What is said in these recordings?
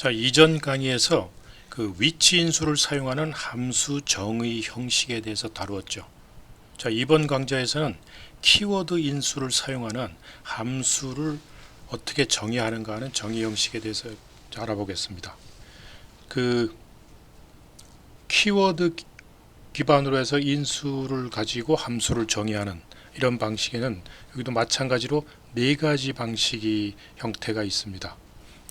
자, 이전 강의에서 그 위치 인수를 사용하는 함수 정의 형식에 대해서 다루었죠. 자, 이번 강좌에서는 키워드 인수를 사용하는 함수를 어떻게 정의하는가 하는 정의 형식에 대해서 알아보겠습니다. 그 키워드 기반으로 해서 인수를 가지고 함수를 정의하는 이런 방식에는 여기도 마찬가지로 네 가지 방식이 형태가 있습니다.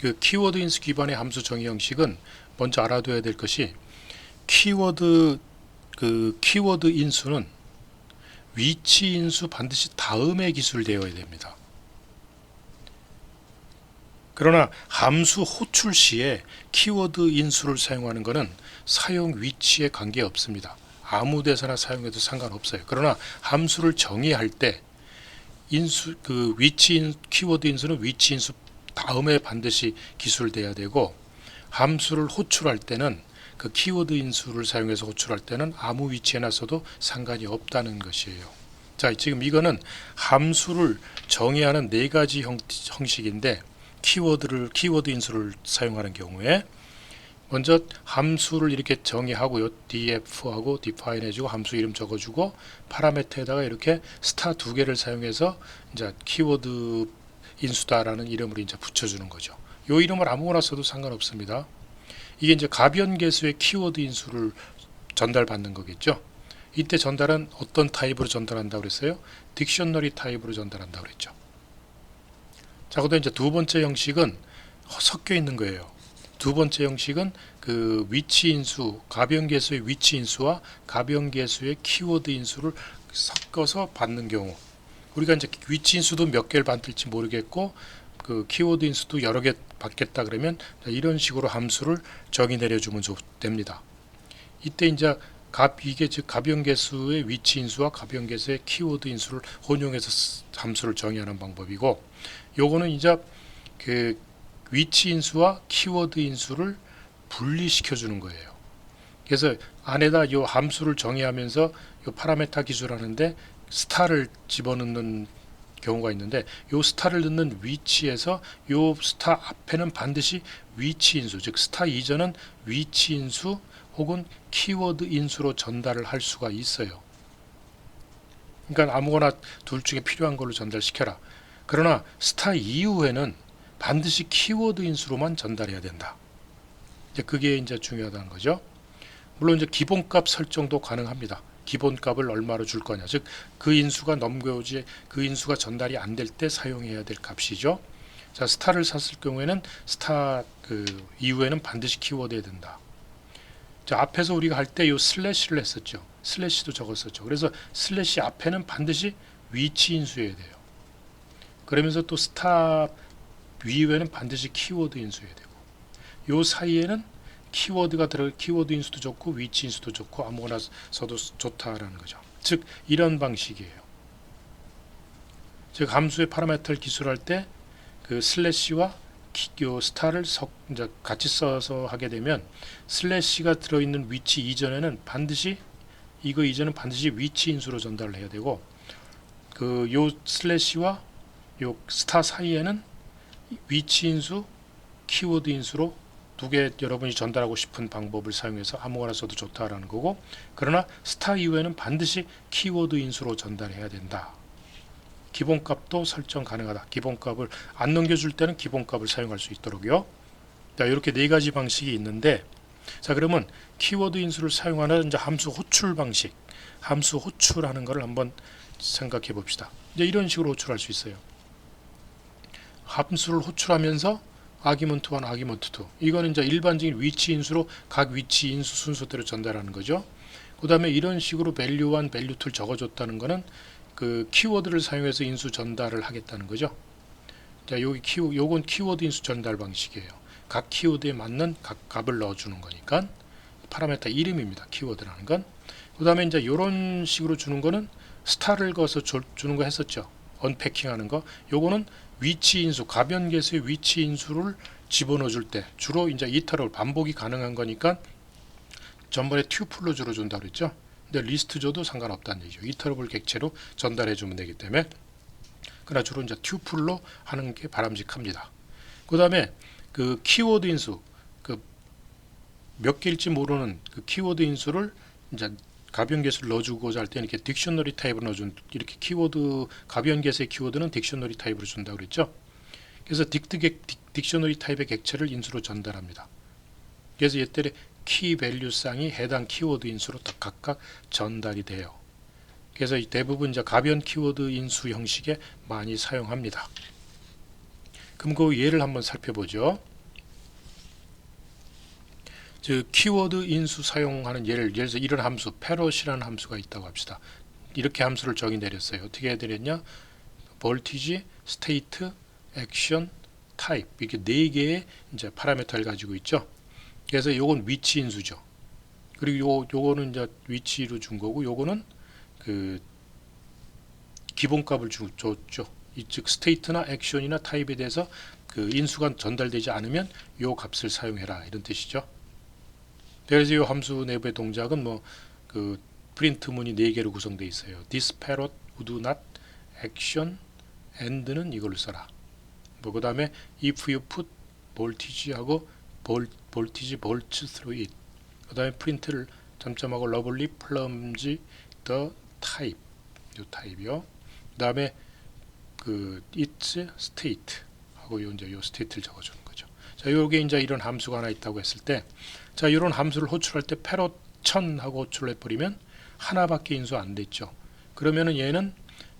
그 키워드 인수 기반의 함수 정의 형식은 먼저 알아둬야 될 것이 키워드 인수는 위치 인수 반드시 다음에 기술되어야 됩니다. 그러나 함수 호출 시에 키워드 인수를 사용하는 것은 사용 위치에 관계 없습니다. 아무 데서나 사용해도 상관없어요. 그러나 함수를 정의할 때 키워드 인수는 위치 인수 다음에 반드시 기술돼야 되고, 함수를 호출할 때는 그 키워드 인수를 사용해서 호출할 때는 아무 위치에 놨어도 상관이 없다는 것이에요. 자, 지금 이거는 함수를 정의하는 네 가지 형식인데, 키워드 인수를 사용하는 경우에 먼저 함수를 이렇게 정의하고요. df하고 define 해주고 함수 이름 적어주고 파라미터에다가 이렇게 스타 두 개를 사용해서 이제 키워드 인수다라는 이름을 이제 붙여주는 거죠. 이 이름을 아무거나 써도 상관없습니다. 이게 이제 가변계수의 키워드 인수를 전달받는 거겠죠. 이때 전달은 어떤 타입으로 전달한다고 그랬어요? 딕셔너리 타입으로 전달한다고 그랬죠. 자, 그다음 이제 두 번째 형식은 섞여 있는 거예요. 두 번째 형식은 그 위치 인수, 가변계수의 위치 인수와 가변계수의 키워드 인수를 섞어서 받는 경우, 우리가 이제 위치 인수도 몇 개를 받을지 모르겠고 그 키워드 인수도 여러 개 받겠다 그러면 이런 식으로 함수를 정의 내려주면 됩니다. 이때 이제 이게 즉 가변계수의 위치 인수와 가변계수의 키워드 인수를 혼용해서 함수를 정의하는 방법이고, 요거는 이제 그 위치 인수와 키워드 인수를 분리시켜 주는 거예요. 그래서 안에다 요 함수를 정의하면서 요 파라메타 기술하는데 스타를 집어넣는 경우가 있는데, 요 스타를 넣는 위치에서 요 스타 앞에는 반드시 위치 인수, 즉 스타 이전은 위치 인수 혹은 키워드 인수로 전달을 할 수가 있어요. 그러니까 아무거나 둘 중에 필요한 걸로 전달시켜라. 그러나 스타 이후에는 반드시 키워드 인수로만 전달해야 된다. 이제 그게 이제 중요하다는 거죠. 물론 이제 기본값 설정도 가능합니다. 기본값을 얼마로 줄 거냐, 즉 그 인수가 넘겨오지, 그 인수가 전달이 안 될 때 사용해야 될 값이죠. 자, 스타를 샀을 경우에는 스타 그 이후에는 반드시 키워드 해야 된다. 자, 앞에서 우리가 할 때 요 슬래시를 했었죠. 슬래시도 적었었죠. 그래서 슬래시 앞에는 반드시 위치 인수해야 돼요. 그러면서 또 스타 이후에는 반드시 키워드 인수해야 되고, 요 사이에는 키워드 인수도 좋고 위치 인수도 좋고 아무거나 써도 좋다라는 거죠. 즉 이런 방식이에요. 즉 함수의 파라미터를 기술할 때 그 슬래시와 스타를 이제 같이 써서 하게 되면 슬래시가 들어있는 위치 이전에는 반드시 위치 인수로 전달을 해야 되고, 그 요 슬래시와 요 스타 사이에는 위치 인수, 키워드 인수로 두 개 여러분이 전달하고 싶은 방법을 사용해서 아무거나 써도 좋다라는 거고, 그러나 스타 이후에는 반드시 키워드 인수로 전달해야 된다. 기본값도 설정 가능하다. 기본값을 안 넘겨줄 때는 기본값을 사용할 수 있도록요. 자, 이렇게 네 가지 방식이 있는데, 자, 그러면 키워드 인수를 사용하는 이제 함수 호출 방식, 함수 호출하는 것을 한번 생각해 봅시다. 이제 이런 식으로 호출할 수 있어요. 함수를 호출하면서 아기먼트 1, 아기먼트 2. 이거는 이제 일반적인 위치 인수로 각 위치 인수 순서대로 전달하는 거죠. 그 다음에 이런 식으로 value 1, value 2를 적어줬다는 거는 그 키워드를 사용해서 인수 전달을 하겠다는 거죠. 자, 요건 키워드 인수 전달 방식이에요. 각 키워드에 맞는 각 값을 넣어주는 거니까 파라미터 이름입니다. 키워드라는 건. 그 다음에 이제 이런 식으로 주는 거는 스타를 거서 주는 거 했었죠. 언패킹하는 거. 요거는 위치 인수, 가변계수의 위치 인수를 집어넣어 줄 때 주로 이제 이터럴 반복이 가능한 거니까 전번에 튜플로 주로 준다 그랬죠. 근데 리스트 줘도 상관없다는 얘기죠. 이터러블 객체로 전달해 주면 되기 때문에. 그러나 주로 이제 튜플로 하는 게 바람직합니다. 그 다음에 그 키워드 인수, 몇 개일지 모르는 그 키워드 인수를 이제 가변 개수를 넣어주고자 할 때는 이렇게 딕셔너리 타입으로 넣어준, 이렇게 키워드 가변 개수의 키워드는 딕셔너리 타입으로 준다고 그랬죠. 그래서 딕셔너리 타입의 객체를 인수로 전달합니다. 그래서 이때 키 밸류 쌍이 해당 키워드 인수로 각각 전달이 돼요. 그래서 대부분 이제 가변 키워드 인수 형식에 많이 사용합니다. 그럼 그 예를 한번 살펴보죠. 즉 키워드 인수 사용하는 예를 들어서 이런 함수 parrot이라는 함수가 있다고 합시다. 이렇게 함수를 정의 내렸어요. 어떻게 해야 되겠냐? voltage, state, action, type 이렇게 네 개의 이제 파라미터를 가지고 있죠. 그래서 요건 위치 인수죠. 그리고 요거는 이제 위치로 준 거고, 요거는 그 기본값을 줬죠. 즉 스테이트나 액션이나 타입에 대해서 그 인수가 전달되지 않으면 요 값을 사용해라 이런 뜻이죠. 그래서 이 함수 내부의 동작은 뭐 그 프린트 문이 4개로 구성되어 있어요. this parrot would not action and는 이걸로 써라. 뭐 그다음에 if you put voltage하고 voltage volts through it. 그다음에 프린트를 점점하고 lovely plunge the type. 요 타입이요. 그다음에 그 its state 하고 요 이제 요 state를 적어주는 거죠. 자, 요게 이제 이런 함수가 하나 있다고 했을 때, 자, 이런 함수를 호출할 때 parrot 1000하고 호출을 해버리면 하나밖에 인수 안 됐죠. 그러면은 얘는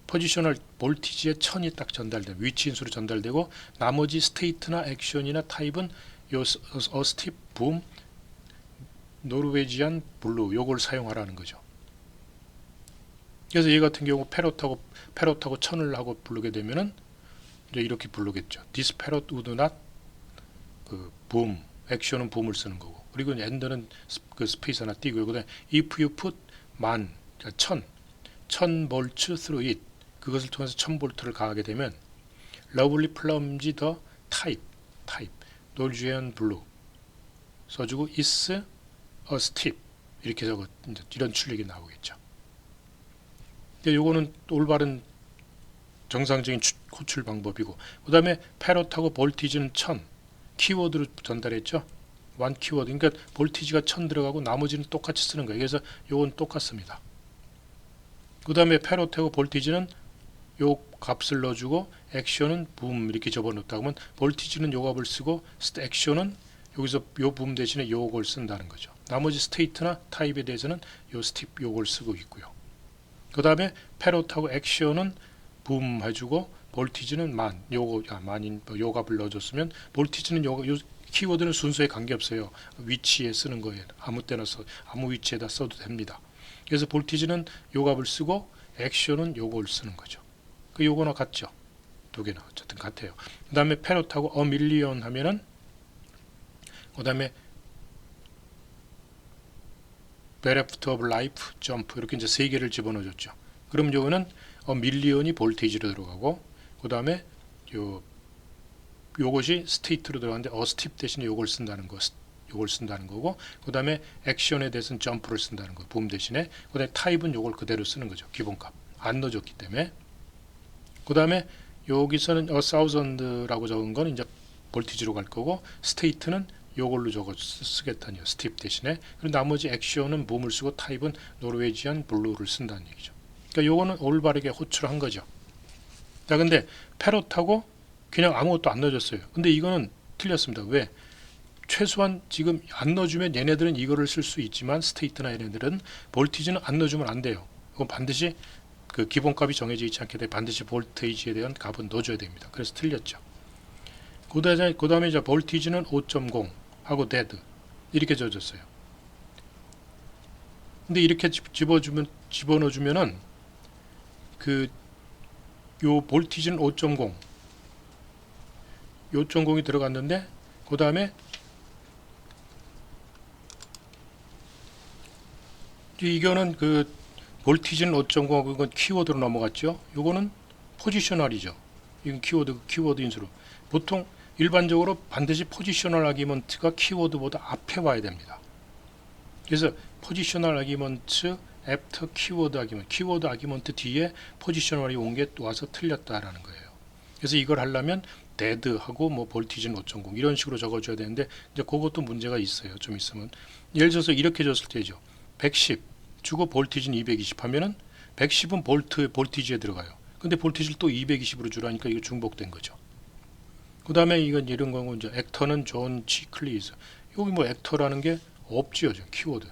포지셔널 볼티지에 1000이 딱 전달되고 위치 인수로 전달되고, 나머지 스테이트나 액션이나 타입은 요 어스팁, 붐, 노르웨지안 블루 요걸 사용하라는 거죠. 그래서 얘 같은 경우 패럿하고 1000을 하고 부르게 되면은 이제 이렇게 부르겠죠. This parrot would not 그 boom, 액션은 boom을 쓰는 거고, 그리고 end는 그 스페이스 하나 띄고, 그다음에 if you put 1000 volts through it, 그것을 통해서 1000볼트를 가하게 되면 lovely plunge the type, Norwegian blue 써주고 is a step 이렇게 적어 이제 이런 출력이 나오겠죠. 근데 요거는 올바른 정상적인 호출 방법이고, 그 다음에 패럿하고 볼티지는 1000 키워드로 전달했죠. 원 키워드, 그러니까 볼티지가 1000 들어가고 나머지는 똑같이 쓰는 거예요. 그래서 요건 똑같습니다. 그 다음에 패럿하고 볼티지는 요 값을 넣어주고, 액션은 붐 이렇게 접어넣었다 하면 볼티지는 요 값을 쓰고, 액션은 여기서 요 붐 대신에 요걸 쓴다는 거죠. 나머지 스테이트나 타입에 대해서는 요 스팁 요걸 쓰고 있고요. 그 다음에 패럿하고 액션은 붐 해주고, 볼티지는 요 값을 넣어줬으면, 볼티지는 요 키워드는 순서에 관계없어요. 위치에 쓰는 거예요. 아무 때나 아무 위치에다 써도 됩니다. 그래서 볼티지는 요 값을 쓰고, 액션은 요걸 쓰는 거죠. 그 요거나 같죠. 두 개나 어쨌든 같아요. 그 다음에 패럿하고 a million 하면은, 그 다음에 bereft of life, jump 이렇게 이제 세 개를 집어넣어줬죠. 그럼 요거는 밀리언이 볼테이지로 들어가고, 그 다음에 요것이 스테이트로 들어가는데 스팁 대신에 요걸 쓴다는 거고, 그 다음에 액션에 대해서는 점프를 쓴다는 거, 붐 대신에. 그 다음에 타입은 요걸 그대로 쓰는 거죠. 기본값 안 넣어줬기 때문에. 그 다음에 여기서는 thousand라고 적은 건 이제 볼티지로 갈 거고, 스테이트는 요걸로 적어 쓰겠다니요. 스팁 대신에. 그리고 나머지 액션은 붐을 쓰고, 타입은 노르웨지안 블루를 쓴다는 얘기죠. 그러니까 요거는 올바르게 호출한 거죠. 자, 근데 패럿하고 그냥 아무것도 안 넣어줬어요. 근데 이거는 틀렸습니다. 왜? 최소한 지금 안 넣어주면 얘네들은 이거를 쓸 수 있지만, 스테이트나 얘네들은 볼티지는 안 넣어주면 안 돼요. 이건 반드시 그 기본값이 정해져 있지 않게 돼 반드시 볼테이지에 대한 값은 넣어줘야 됩니다. 그래서 틀렸죠. 그 다음에 이제 볼티지는 5.0 하고 dead 이렇게 적어줬어요. 근데 이렇게 집어넣어주면은 요 볼티지는 5.0 5.0이 들어갔는데, 그 다음에 이거는 그 볼티지는 5.0 그건 키워드로 넘어갔죠. 요거는 포지셔널이죠. 이건 키워드 인수로. 보통 일반적으로 반드시 포지셔널 아기먼트가 키워드보다 앞에 와야 됩니다. 그래서 포지셔널 아기먼트 애프터 키워드 아기먼트 뒤에 포지셔널이 온 게 와서 틀렸다라는 거예요. 그래서 이걸 하려면 dead하고 뭐 볼티지는 5.0 이런 식으로 적어줘야 되는데 이제 그것도 문제가 있어요. 좀 있으면 예를 들어서 이렇게 줬을 때죠. 110 주고 볼티지는 220 하면은 110은 볼티지에 들어가요. 근데 볼티지를 또 220으로 주라니까 이거 중복된 거죠. 그 다음에 이건 이런 거고 이제 액터는 존 치클리즈. 여기 뭐 액터라는 게 없지요, 키워드.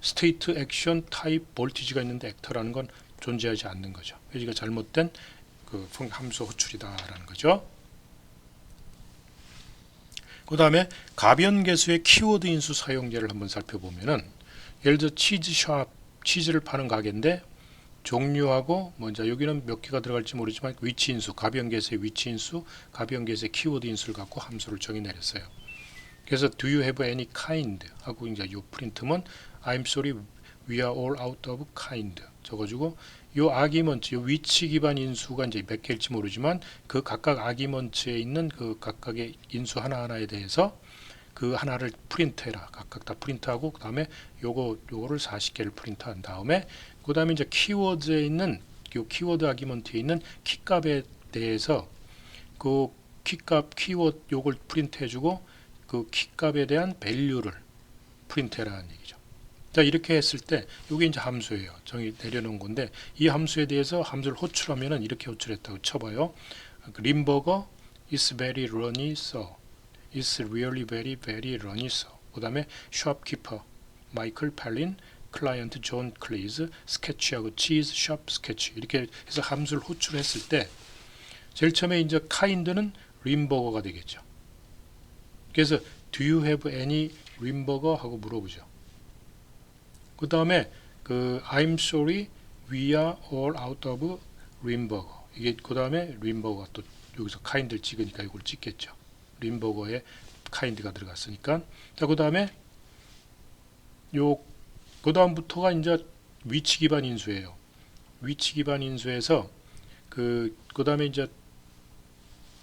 스테이트 액션 타입 볼티지가 있는데 액터라는 건 존재하지 않는 거죠. 여기가 잘못된 그 함수 호출이다라는 거죠. 그 다음에 가변계수의 키워드 인수 사용제를 한번 살펴보면은 예를 들어 치즈샵, 치즈를 파는 가게인데 종류하고 먼저 여기는 몇 개가 들어갈지 모르지만 위치 인수, 가변계수의 위치 인수, 가변계수의 키워드 인수를 갖고 함수를 정의 내렸어요. 그래서 do you have any kind 하고 이제 요 프린트면 I'm sorry we are all out of kind 적어주고 요 아기먼트, 요 위치 기반 인수가 이제 몇 개일지 모르지만 그 각각 아기먼트에 있는 그 각각의 인수 하나하나에 대해서 그 하나를 프린트해라. 각각 다 프린트하고 그 다음에 요거를 40개를 프린트한 다음에 그 다음에 이제 키워드에 있는 요 키워드 아기먼트에 있는 키값에 대해서 그 키값 키워드 요걸 프린트해주고 그 키값에 대한 밸류를 프린트해라는 얘기죠. 자 이렇게 했을 때 이게 이제 함수예요. 정의 내려놓은 건데 이 함수에 대해서 함수를 호출하면은 이렇게 호출했다고 쳐봐요. 림버거 is very runny so is really very very runny so 그 다음에 shopkeeper 마이클 팔린 클라이언트 존 클리즈 스케치하고 치즈 숍 스케치 이렇게 해서 함수를 호출했을 때 제일 처음에 이제 kind는 림버거가 되겠죠. 그래서 do you have any 림버거 하고 물어보죠. 그 다음에 그 I'm sorry we are all out of 림버거 이게 그 다음에 림버거가 또 여기서 kind를 찍으니까 이걸 찍겠죠. 림버거에 kind가 들어갔으니까 자그 다음에 요 그 다음부터가 이제 위치 기반 인수예요. 위치 기반 인수에서 그 다음에 이제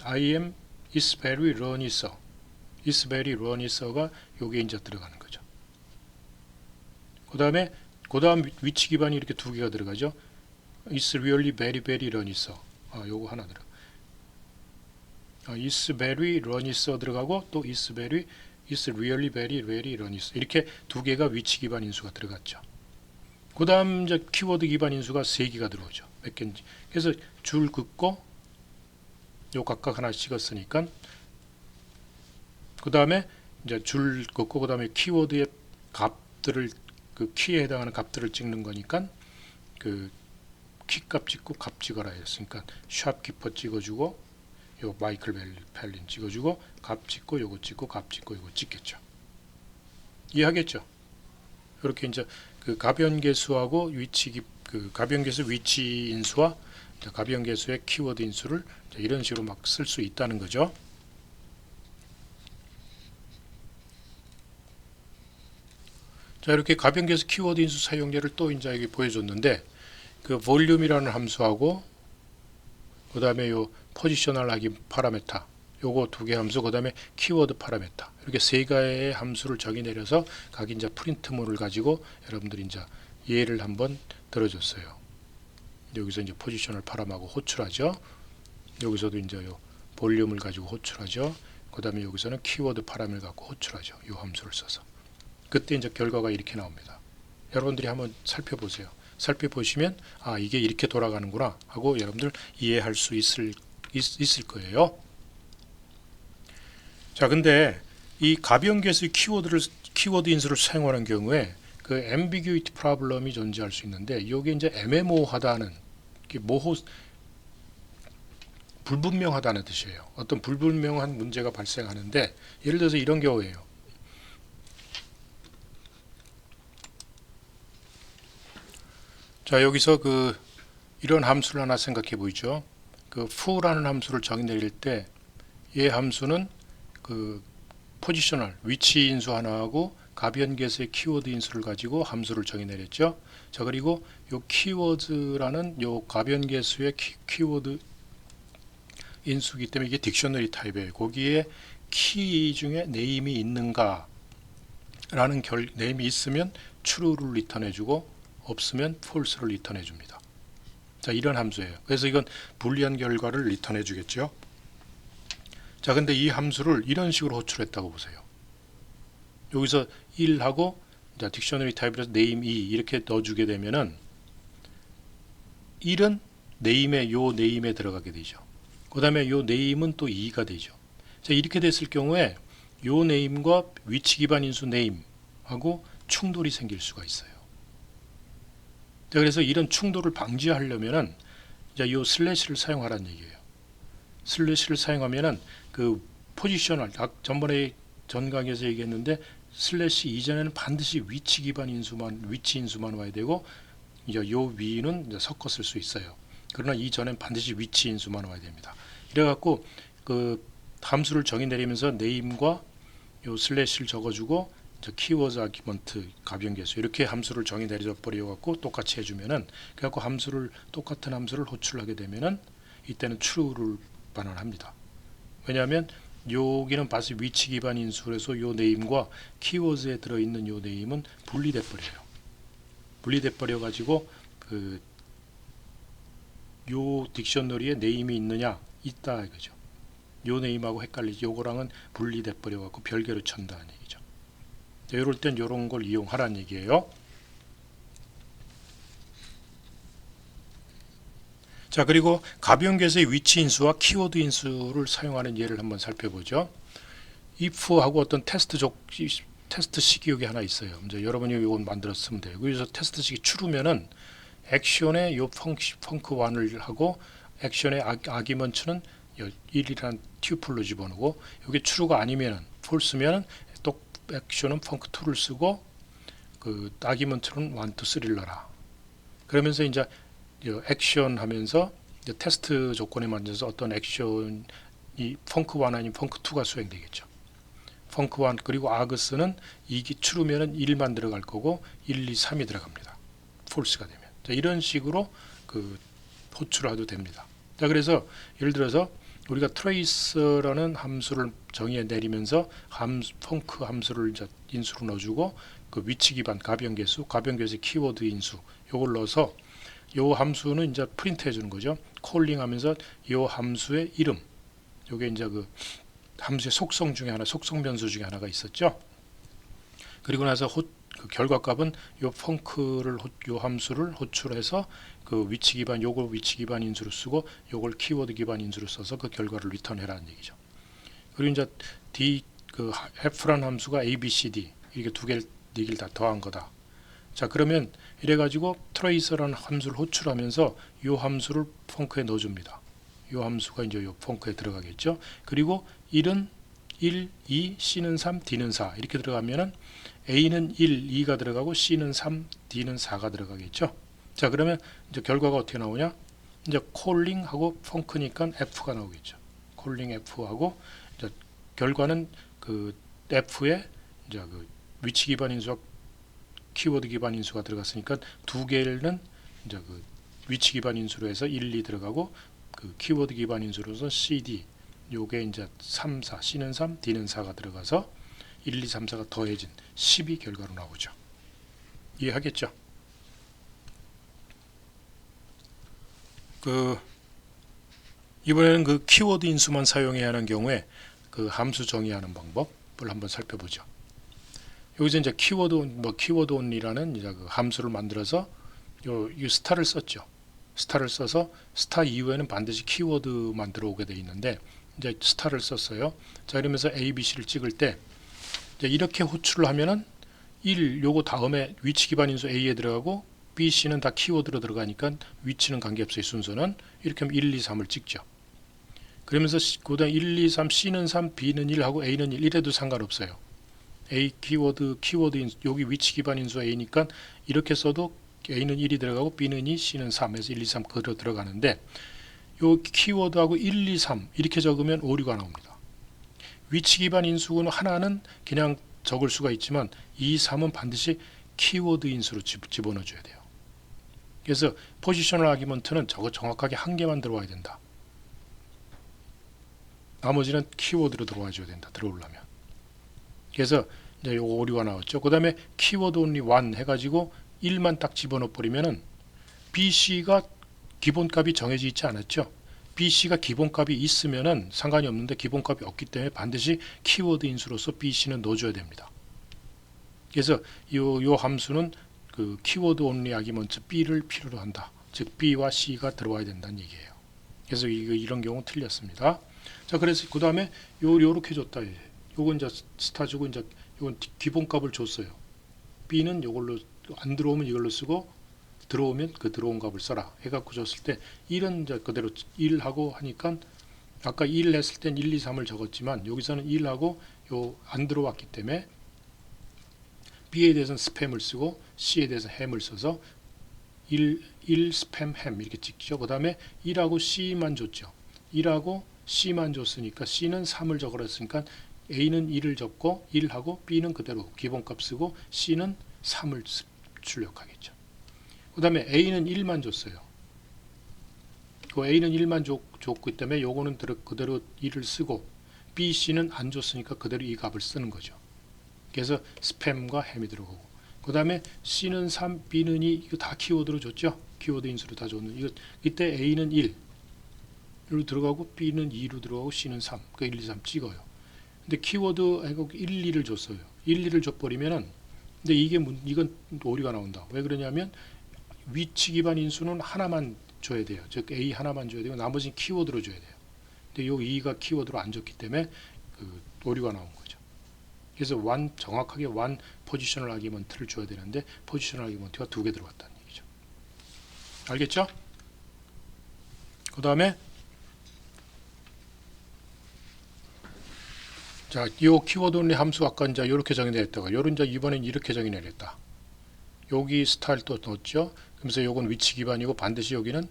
I am is very runny so is very runny so가 요게 이제 들어가는 거죠. 그 다음에 그 다음 위치 기반이 이렇게 두 개가 들어가죠. is really very very runny so 요거 하나 들어. is very runny so 들어가고 또 is really very very runny so 이렇게 두 개가 위치 기반 인수가 들어갔죠. 그 다음 이제 키워드 기반 인수가 세 개가 들어오죠. 몇 개인지. 그래서 줄 긋고 요 각각 하나 찍었으니까 그 다음에 이제 줄 긋고 그 다음에 키워드의 값들을 그 키에 해당하는 값들을 찍는 거니까 그 키값 찍고 값 찍어라 했으니까 샵키퍼 찍어주고 요 마이클 펠린 찍어주고 값 찍고 요거 찍고 값 찍고 요거 찍겠죠. 이해하겠죠? 이렇게 이제 그 가변계수하고 위치 그 가변계수 위치 인수와 가변계수의 키워드 인수를 이런 식으로 막 쓸 수 있다는 거죠. 자 이렇게 가변계수 키워드 인수 사용례를 또 이제 여기 보여줬는데 그 볼륨이라는 함수하고 그 다음에 요 포지셔널 하기 파라메타 요거 두 개 함수 그 다음에 키워드 파라메타 이렇게 세 개의 함수를 정의 내려서 각 이제 프린트물을 가지고 여러분들이 이제 예를 한번 들어줬어요. 여기서 이제 포지셔널 파람하고 호출하죠. 여기서도 이제 요 볼륨을 가지고 호출하죠. 그 다음에 여기서는 키워드 파람을 갖고 호출하죠. 요 함수를 써서 그때 이제 결과가 이렇게 나옵니다. 여러분들이 한번 살펴보세요. 살펴보시면 아 이게 이렇게 돌아가는구나 하고 여러분들 이해할 수 있을 거예요. 자 근데 이 가변계수의 키워드 인수를 사용하는 경우에 그 ambiguity 프로블럼이 존재할 수 있는데 이게 이제 애매모호하다는 불분명하다는 뜻이에요. 어떤 불분명한 문제가 발생하는데 예를 들어서 이런 경우예요. 자 여기서 그 이런 함수를 하나 생각해 보이죠. 그 foo라는 함수를 정의 내릴 때 이 함수는 그 포지셔널 위치 인수 하나하고 가변계수의 키워드 인수를 가지고 함수를 정의 내렸죠. 자 그리고 요 키워드라는 요 가변계수의 키워드 인수기 때문에 이게 딕셔너리 타입이에요. 거기에 키 중에 네임이 있는가 라는 네임이 있으면 true를 리턴해주고 없으면 false를 리턴해줍니다. 자 이런 함수예요. 그래서 이건 불리한 결과를 리턴해주겠죠. 자, 근데 이 함수를 이런 식으로 호출했다고 보세요. 여기서 1하고 자, 딕셔너리 타입에서 name 2 이렇게 넣어주게 되면은 1은 name에 요 name에 들어가게 되죠. 그 다음에 요 name은 또 2가 되죠. 자, 이렇게 됐을 경우에 요 name과 위치 기반 인수 name하고 충돌이 생길 수가 있어요. 자, 그래서 이런 충돌을 방지하려면은 자, 요 슬래시를 사용하라는 얘기예요. 슬래시를 사용하면은 그 포지셔널 전번에 전 강의에서 얘기했는데 슬래시 이전에는 반드시 위치 기반 인수만 위치 인수만 와야 되고 이제 요 위는 이제 섞어 쓸 수 있어요. 그러나 이전엔 반드시 위치 인수만 와야 됩니다. 이래갖고 그 함수를 정의 내리면서 name과 요 슬래시를 적어주고 키워드 아규먼트 가변계수 이렇게 함수를 정의 내려 버려갖고 똑같이 해주면은 그래갖고 똑같은 함수를 호출하게 되면은 이때는 true를 반환합니다. 왜냐하면 여기는 바스 위치 기반 인수에서 요 네임과 키워드에 들어있는 요 네임은 분리돼 버려요. 분리돼 버려 가지고 그 요 딕셔너리에 네임이 있느냐 있다 이거죠. 요 네임하고 헷갈리지 요거랑은 분리돼 버려 갖고 별개로 친다는 얘기죠. 이럴 땐 요런 걸 이용하라는 얘기예요. 자, 그리고 가변계수의 위치 인수와 키워드 인수를 사용하는 예를 한번 살펴보죠. if하고 어떤 테스트식이 여기 하나 있어요. 이제 여러분이 이건 만들었으면 돼요. 그래서 테스트식이 추르면은 액션에 요 펑크 1을 하고 액션의 아기먼트는 1이라는 튜플로 집어넣고 여기 true가 아니면은 false면은 또 액션은 펑크 2를 쓰고 그 아기먼트는 1, 2, 3를 넣어라. 그러면서 이제 액션 하면서 테스트 조건에 맞춰서 어떤 액션이 펑크 1 아니면 펑크 2가 수행되겠죠. 펑크 1 그리고 아그스는 이게 true면은 1만 들어갈 거고 1, 2, 3이 들어갑니다. false가 되면. 자, 이런 식으로 그 호출을 해도 됩니다. 자, 그래서 예를 들어서 우리가 trace라는 함수를 정의해 내리면서 펑크 함수를 이제 인수로 넣어주고 그 위치 기반 가변계수의 키워드 인수 요걸 넣어서 요 함수는 이제 프린트 해주는 거죠. 콜링 하면서 요 함수의 이름 요게 이제 그 함수의 속성 중에 하나 속성 변수 중에 하나가 있었죠. 그리고 나서 그 결과값은 요 펑크를 요 함수를 호출해서 그 위치 기반 요걸 위치 기반 인수로 쓰고 요걸 키워드 기반 인수로 써서 그 결과를 리턴해라는 얘기죠. 그리고 이제 그 f라는 함수가 a, b, c, d 이게 두 개를 네 개를 다 더한 거다. 자, 그러면 이래 가지고 트레이서라는 함수를 호출하면서 요 함수를 펑크에 넣어줍니다. 요 함수가 이제 요 펑크에 들어가겠죠. 그리고 1은 1, 2, C는 3, D는 4 이렇게 들어가면은 A는 1, 2가 들어가고 C는 3, D는 4가 들어가겠죠. 자, 그러면 이제 결과가 어떻게 나오냐? 이제 콜링하고 펑크니까 F가 나오겠죠. 콜링 F하고 이제 결과는 그 F에 이제 그 위치 기반 인수와 키워드 기반 인수가 들어갔으니까 두 개는 이제 그 위치 기반 인수로 해서 1, 2 들어가고 그 키워드 기반 인수로서 CD 요게 이제 3, 4, C는 3, D는 4가 들어가서 1, 2, 3, 4가 더해진 10이 결과로 나오죠. 이해하겠죠? 그 이번에는 그 키워드 인수만 사용해야 하는 경우에 그 함수 정의하는 방법을 한번 살펴보죠. 여기서 이제 키워드 온리라는 이제 그 함수를 만들어서 이 스타를 썼죠. 스타를 써서 스타 이후에는 반드시 키워드만 들어오게 돼 있는데 이제 스타를 썼어요. 자, 이러면서 A, B, C를 찍을 때 이제 이렇게 호출을 하면은 1 요거 다음에 위치 기반 인수 A에 들어가고 B, C는 다 키워드로 들어가니까 위치는 관계없어요. 순서는 이렇게 하면 1, 2, 3을 찍죠. 그러면서 그다음 1, 2, 3, C는 3, B는 1 하고 A는 1 이래도 상관없어요. A 키워드 인수 여기 위치 기반 인수 A니까 이렇게 써도 A는 1이 들어가고 B는 2, C는 3에서 1, 2, 3 그대로 들어가는데 요 키워드하고 1, 2, 3 이렇게 적으면 오류가 나옵니다. 위치 기반 인수는 하나는 그냥 적을 수가 있지만 2, 3은 반드시 키워드 인수로 집어넣어 줘야 돼요. 그래서 포지셔널 아규먼트는 저거 정확하게 한 개만 들어와야 된다. 나머지는 키워드로 들어와 줘야 된다. 들어오려면. 그래서 이제 요 오류가 나왔죠. 그 다음에 키워드 only 1 해가지고 1만 딱 집어넣어 버리면은 BC가 기본값이 정해져 있지 않았죠. BC가 기본값이 있으면은 상관이 없는데 기본값이 없기 때문에 반드시 키워드 인수로서 BC는 넣어줘야 됩니다. 그래서 요 함수는 그 키워드 only 아기먼트 B를 필요로 한다. 즉 B와 C가 들어와야 된다는 얘기예요. 그래서 이런 경우 틀렸습니다. 자, 그래서 그 다음에 요렇게 줬다. 요건 이제 스타 주고 이제 요건 기본값을 줬어요. B는 요걸로 안 들어오면 이걸로 쓰고 들어오면 그 들어온 값을 써라 해갖고 줬을 때 1은 이제 그대로 1하고 하니까 아까 1 했을 땐 1, 2, 3을 적었지만 여기서는 1하고 요 안 들어왔기 때문에 B에 대해서는 스팸을 쓰고 C에 대해서 햄을 써서 1 스팸 햄 이렇게 찍죠. 그 다음에 1하고 C만 줬죠. 1하고 C만 줬으니까 C는 3을 적으라 했으니까 A는 1을 적고 1하고 B는 그대로 기본값 쓰고 C는 3을 출력하겠죠. 그 다음에 A는 1만 줬어요. 그 A는 1만 줬기 때문에 요거는 그대로 1을 쓰고 B, C는 안 줬으니까 그대로 이 값을 쓰는 거죠. 그래서 스팸과 햄이 들어가고 그 다음에 C는 3, B는 2 이거 다 키워드로 줬죠. 키워드 인수로 다 줬는 이때 A는 1로 들어가고 B는 2로 들어가고 C는 3 그 1, 2, 3 찍어요. 근데 키워드 1, 2를 줬어요. 1, 2를 줘버리면은 근데 이건 오류가 나온다. 왜 그러냐면 위치 기반 인수는 하나만 줘야 돼요. 즉 A 하나만 줘야 되고 나머지는 키워드로 줘야 돼요. 근데 요 2가 키워드로 안 줬기 때문에 그 오류가 나온 거죠. 그래서 정확하게 포지셔널 아기먼트를 줘야 되는데 포지셔널 아기먼트가 2개 들어갔다는 얘기죠. 알겠죠? 그 다음에 자, 요 키워드 only 함수 아까 이제 이렇게 정의했다가 요런 이제 이번엔 이렇게 정의내렸다. 여기 스타일 또 넣었죠. 그러면서 요건 위치 기반이고 반드시 여기는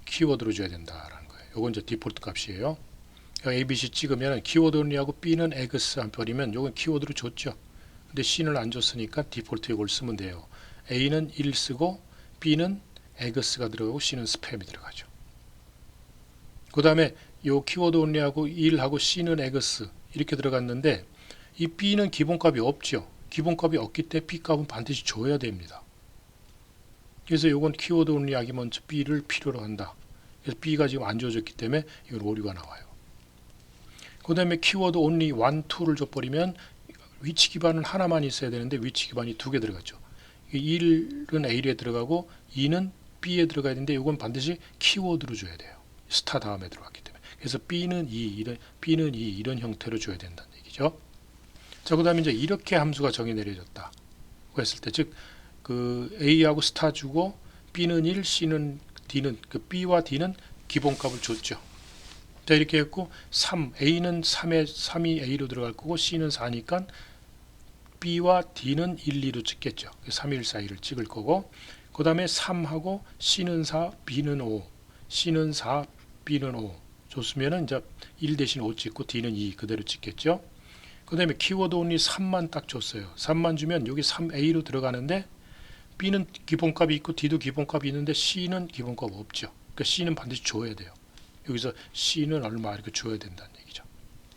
키워드로 줘야 된다라는 거예요. 요건 이제 디폴트 값이에요. ABC 찍으면 키워드 only하고 B는 eggs 안 버리면 요건 키워드로 줬죠. 근데 C는 안 줬으니까 디폴트 이걸 쓰면 돼요. A는 1 쓰고 B는 eggs가 들어가고 C는 스팸이 들어가죠. 그 다음에 요 키워드 only하고 1하고 C는 eggs 이렇게 들어갔는데 이 B는 기본값이 없죠. 기본값이 없기 때문에 B값은 반드시 줘야 됩니다. 그래서 요건 키워드 only 아기먼트 B를 필요로 한다. 그래서 B가 지금 안 줘졌기 때문에 이건 오류가 나와요. 그 다음에 키워드 only 1, 2를 줘버리면 위치 기반은 하나만 있어야 되는데 위치 기반이 2개 들어갔죠. 1은 A에 들어가고 2는 B에 들어가야 되는데 이건 반드시 키워드로 줘야 돼요. 스타 다음에 들어갔기 때문에. 그래서 B는 2 이런 형태로 줘야 된다는 얘기죠. 자, 그 다음에 이제 이렇게 함수가 정의 내려졌다. 했을 때, 즉, 그 A하고 스타 주고 B는 1, C는 D는 그 B와 D는 기본값을 줬죠. 자, 이렇게 했고 3, A는 3이 A로 들어갈 거고 C는 4니까 B와 D는 1, 2로 찍겠죠. 3, 1, 4, 2를 찍을 거고 그 다음에 3하고 C는 4, B는 5, C는 4, B는 5 줬으면은 이제 1 대신 5 찍고 D는 2 그대로 찍겠죠. 그 다음에 키워드 only 3만 딱 줬어요. 3만 주면 여기 3A로 들어가는데 B는 기본값이 있고 D도 기본값이 있는데 C는 기본값 없죠. 그러니까 C는 반드시 줘야 돼요. 여기서 C는 얼마 이렇게 줘야 된다는 얘기죠.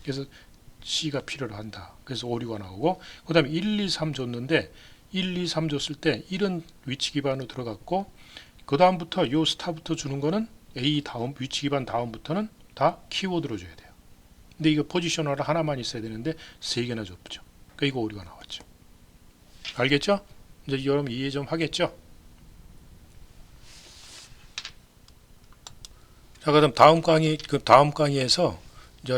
그래서 C가 필요로 한다. 그래서 오류가 나오고 그 다음에 1, 2, 3 줬는데 1, 2, 3 줬을 때 1은 위치 기반으로 들어갔고 그 다음부터 요 스타부터 주는 거는 A 다음 위치 기반 다음부터는 다 키워드로 줘야 돼요. 근데 이거 포지셔널 하나만 있어야 되는데 3개나 줬죠. 그러니까 이거 오류가 나왔죠. 알겠죠? 이제 여러분 이해 좀 하겠죠? 자, 그다음 다음 강의에서 이제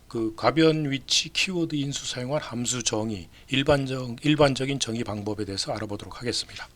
그 가변 위치 키워드 인수 사용한 함수 정의 일반적인 정의 방법에 대해서 알아보도록 하겠습니다.